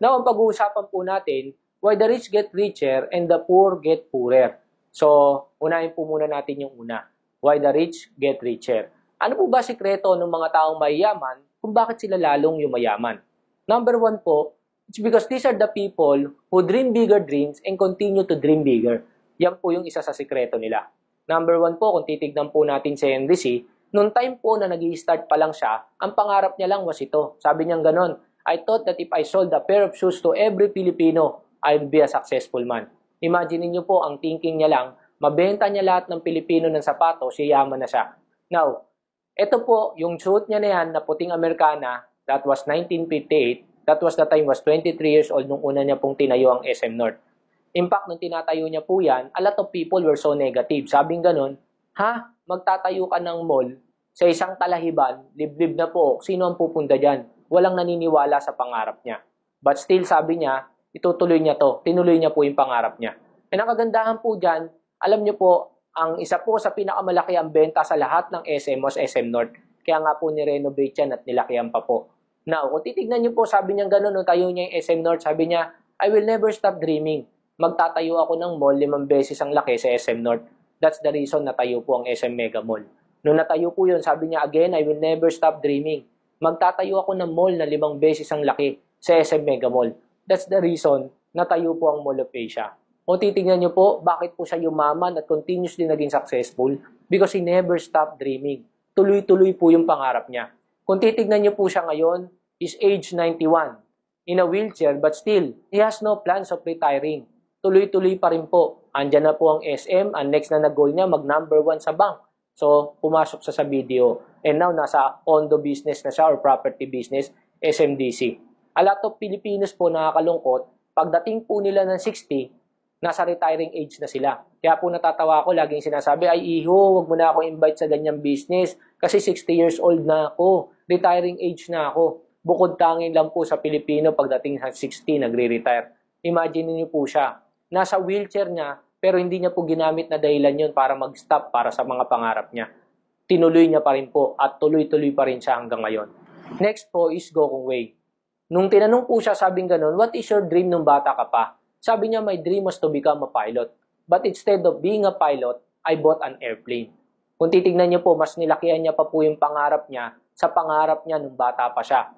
Now, ang pag-uusapan po natin, why the rich get richer and the poor get poorer. So, unahin po muna natin yung una. Why the rich get richer. Ano po ba sikreto ng mga taong mayayaman kung bakit sila lalong yumayaman? Number one po, it's because these are the people who dream bigger dreams and continue to dream bigger. Yan po yung isa sa sikreto nila. Number one po, kung titignan po natin si Henry C., noong time po na nag-i-start pa lang siya, ang pangarap niya lang was ito. Sabi niya ganon, I thought that if I sold a pair of shoes to every Filipino, I'd be a successful man. Imagine niyo po, ang thinking niya lang, mabenta niya lahat ng Pilipino ng sapatos, yayaman na siya. Now, ito po, yung suit niya na yan, na puting Amerikana, that was 1958, that was the time was 23 years old nung una niya pong tinayo ang SM North. In fact, nung tinatayo niya po yan, a lot of people were so negative. Sabing ganun, magtatayo ka ng mall sa isang talahiban, liblib na po, sino ang pupunta dyan? Walang naniniwala sa pangarap niya. But still, sabi niya, itutuloy niya to. Tinuloy niya po yung pangarap niya. And ang kagandahan po dyan, alam niyo po, ang isa po sa pinakamalaki ang benta sa lahat ng SM was SM North. Kaya nga po ni-renovate yan at nilakihan pa po. Now, kung titignan niyo po, sabi niya gano'n, nung tayo niya yung SM North, sabi niya, I will never stop dreaming. Magtatayo ako ng mall 5 beses ang laki sa SM North. That's the reason natayo po ang SM Mega Mall. Nung natayo po yun, sabi niya, again, I will never stop dreaming. Magtatayo ako ng mall na 5 beses ang laki sa SM Mega Mall. That's the reason natayo po ang Mall of Asia. Kung titignan niyo po, bakit po siya yumaman at continuously naging successful? Because he never stopped dreaming. Tuloy-tuloy po yung pangarap niya. Kung titignan niyo po siya ngayon, is age 91. In a wheelchair, but still, he has no plans of retiring. Tuloy-tuloy pa rin po. Andyan na po ang SM. Ang next na nag-goal niya, mag-number 1 sa bank. So, pumasok sa video. And now, nasa condo business na siya or property business, SMDC. A lot of Filipinos po nakakalungkot, pagdating po nila ng 60, nasa retiring age na sila. Kaya po natatawa ako, laging sinasabi, ay iho, wag mo na ako invite sa ganyang business kasi 60 years old na ako. Retiring age na ako. Bukod tangin lang po sa Pilipino pagdating sa 60, nagre-retire. Imagine niyo po siya. Nasa wheelchair niya, pero hindi niya po ginamit na dahilan yun para mag-stop para sa mga pangarap niya. Tinuloy niya pa rin po at tuloy-tuloy pa rin siya hanggang ngayon. Next po is Go Kung Wei. Nung tinanong po siya, sabing ganun, what is your dream nung bata ka pa? Sabi niya, my dream was to become a pilot. But instead of being a pilot, I bought an airplane. Kung titignan niyo po, mas nilakihan niya pa po yung pangarap niya sa pangarap niya nung bata pa siya.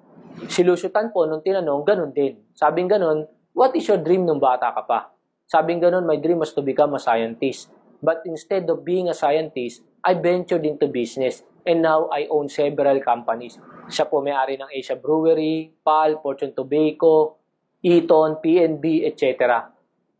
Silusutan po, nung tinanong, ganun din. Sabing ganun, what is your dream nung bata ka pa? Sabing ganun, my dream was to become a scientist. But instead of being a scientist, I ventured into business. And now, I own several companies. Siya po may-ari ng Asia Brewery, PAL, Fortune Tobacco, Eaton, PNB, etc.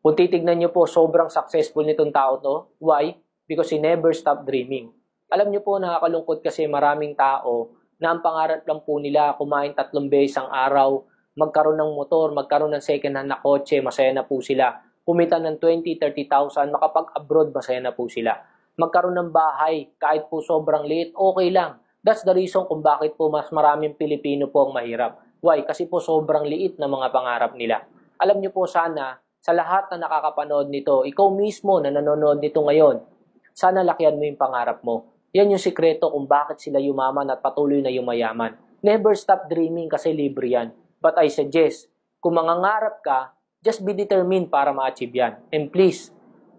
Kung titignan niyo po, sobrang successful nitong tao to. Why? Because he never stopped dreaming. Alam niyo po, nakakalungkot kasi maraming tao na ang pangarap lang po nila kumain 3 beses ang araw, magkaroon ng motor, magkaroon ng second hand na kotse, masaya na po sila. Kumita ng 20, 30,000, makapag-abroad, masaya na po sila. Magkaroon ng bahay, kahit po sobrang liit, okay lang. That's the reason kung bakit po mas maraming Pilipino po ang mahirap. Why? Kasi po sobrang liit na mga pangarap nila. Alam niyo po sana, sa lahat na nakakapanood nito, ikaw mismo na nanonood nito ngayon, sana lakihan mo yung pangarap mo. Yan yung sikreto kung bakit sila yumaman at patuloy na yumayaman. Never stop dreaming kasi libre yan. But I suggest, kung mangangarap ka, just be determined para ma-achieve yan. And please,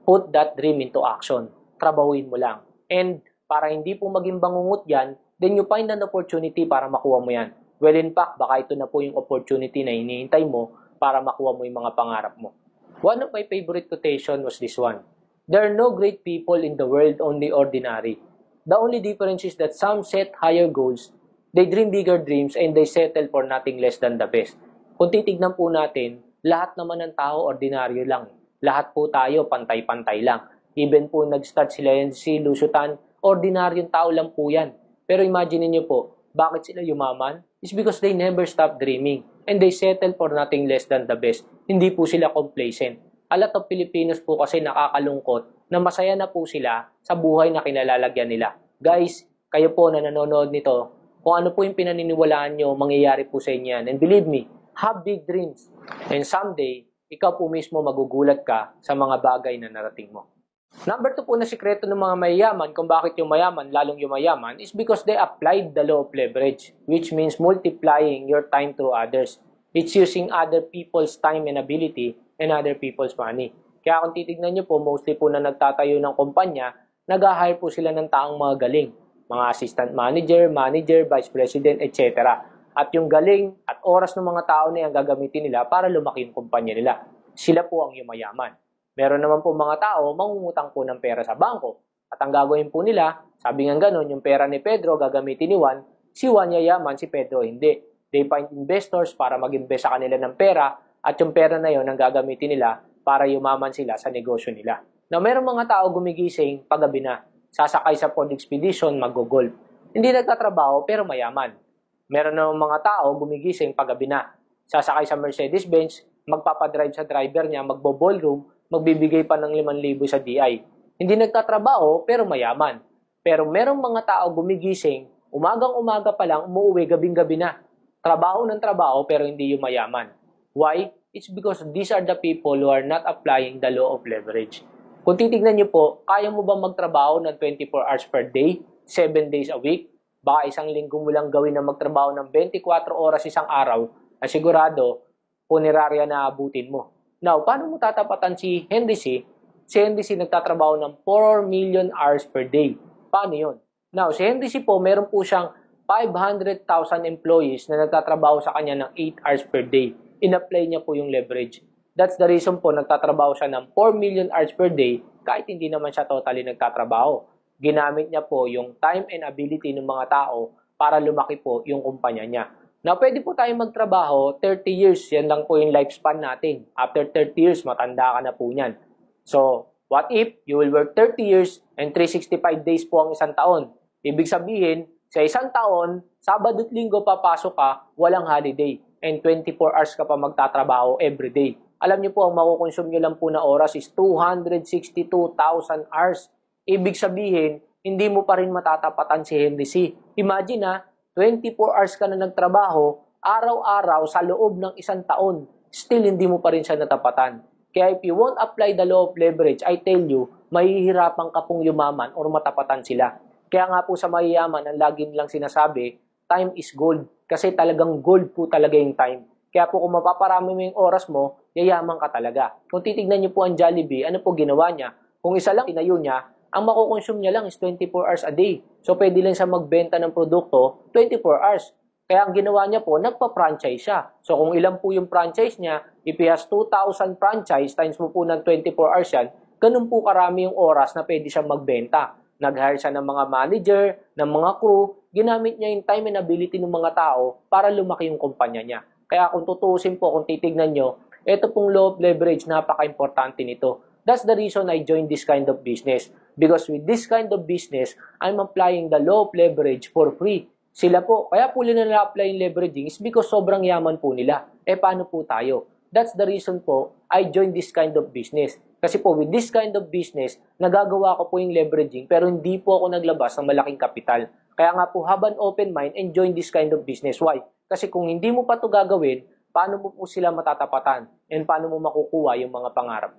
put that dream into action. Trabahuin mo lang. And para hindi po maging bangungot yan, then you find an opportunity para makuha mo yan. Well, in fact, baka ito na po yung opportunity na hinihintay mo para makuha mo yung mga pangarap mo. One of my favorite quotation was this one. There are no great people in the world, only ordinary. The only difference is that some set higher goals, they dream bigger dreams, and they settle for nothing less than the best. Kung titignan po natin, lahat naman ng tao ordinaryo lang. Lahat po tayo pantay-pantay lang. Even po nag-start sila yan si Lusutan, ordinaryong tao lang po yan. Pero imagine niyo po, bakit sila yumaman? It's because they never stop dreaming and they settle for nothing less than the best. Hindi po sila complacent. A lot of Filipinos po kasi nakakalungkot na masaya na po sila sa buhay na kinalalagyan nila. Guys, kayo po na nanonood nito, kung ano po yung pinaniniwalaan nyo, mangyayari po sa inyo yan. And believe me, have big dreams. And someday, ikaw po mismo magugulat ka sa mga bagay na narating mo. Number 2 po na sikreto ng mga mayayaman kung bakit yung mayaman lalong yumayaman is because they applied the law of leverage, which means multiplying your time through others. It's using other people's time and ability and other people's money. Kaya kung titignan nyo po, mostly po na nagtatayo ng kumpanya, nag-hire po sila ng taong mga galing. Mga assistant manager, vice president, etc. At yung galing at oras ng mga tao na yan gagamitin nila para lumaki yung kumpanya nila. Sila po ang yumayaman. Meron naman po mga tao, mangungutang po ng pera sa bangko. At ang gagawin po nila, sabi nga ganun, yung pera ni Pedro gagamitin ni Juan, si Juan yayaman, si Pedro hindi. They find investors para mag-invest sa kanila ng pera at yung pera na yon ang gagamitin nila para yumaman sila sa negosyo nila. Now, meron mga tao gumigising paggabi na, sasakay sa pond expedition, mag-golf. Hindi nagtatrabaho pero mayaman. Meron naman mga tao gumigising paggabi na, sasakay sa Mercedes-Benz, magpapadrive sa driver niya, magbo-ballroom, magbibigay pa ng 5,000 sa DI. Hindi nagtatrabaho pero mayaman. Pero merong mga tao gumigising, umagang-umaga pa lang, umuwi gabing-gabi na. Trabaho ng trabaho pero hindi yung mayaman. Why? It's because these are the people who are not applying the law of leverage. Kung titignan niyo po, kaya mo ba magtrabaho ng 24 hours per day, 7 days a week? Baka isang linggo mo lang gawin na magtrabaho ng 24 oras isang araw, na sigurado, punerarya na abutin mo. Now, paano mo tatapatan si Henry C? Si Henry C nagtatrabaho ng 4 million hours per day. Paano yun? Now, si Henry C po, meron po siyang 500,000 employees na nagtatrabaho sa kanya ng 8 hours per day. In-apply niya po yung leverage. That's the reason po nagtatrabaho siya ng 4 million hours per day kahit hindi naman siya totally nagtatrabaho. Ginamit niya po yung time and ability ng mga tao para lumaki po yung kumpanya niya. Now, pwede po tayo magtrabaho 30 years. Yan lang po yung lifespan natin. After 30 years, matanda ka na po niyan. So, what if you will work 30 years and 365 days po ang isang taon? Ibig sabihin, sa isang taon, Sabado at Linggo papasok ka, walang holiday. And 24 hours ka pa magtatrabaho everyday. Alam niyo po, ang makukonsume nyo lang po na oras is 262,000 hours. Ibig sabihin, hindi mo pa rin matatapatan si Henry C. Imagine na, 24 hours ka na nagtrabaho, araw-araw sa loob ng isang taon, still hindi mo pa rin siya natapatan. Kaya if you won't apply the law of leverage, I tell you, mahihirapan ka pong yumaman or matapatan sila. Kaya nga po sa mayayaman, ang lagi nilang sinasabi, time is gold. Kasi talagang gold po talaga yung time. Kaya po kung mapaparami mo yung oras mo, yayaman ka talaga. Kung titignan niyo po ang Jollibee, ano po ginawa niya? Kung isa lang tinayo niya, ang makukonsume niya lang is 24 hours a day. So pwede lang siya magbenta ng produkto 24 hours. Kaya ang ginawa niya po, nagpa-franchise siya. So kung ilan po yung franchise niya, if he has 2,000 franchise times mo po ng 24 hours yan, ganun po karami yung oras na pwede siya magbenta. Nag-hire siya ng mga manager, ng mga crew, ginamit niya yung time and ability ng mga tao para lumaki yung kumpanya niya. Kaya kung tutuusin po, kung titignan nyo, ito pong law of leverage, napaka-importante nito. That's the reason I joined this kind of business. Because with this kind of business, I'm applying the law of leverage for free. Sila po, kaya po nila na-apply yung leveraging is because sobrang yaman po nila. Paano po tayo? That's the reason po, I joined this kind of business. Kasi po, with this kind of business, nagagawa ko po yung leveraging pero hindi po ako naglabas ng malaking kapital. Kaya nga po, have an open mind and join this kind of business. Why? Kasi kung hindi mo pa ito gagawin, paano mo po sila matatapatan? And paano mo makukuha yung mga pangarap mo?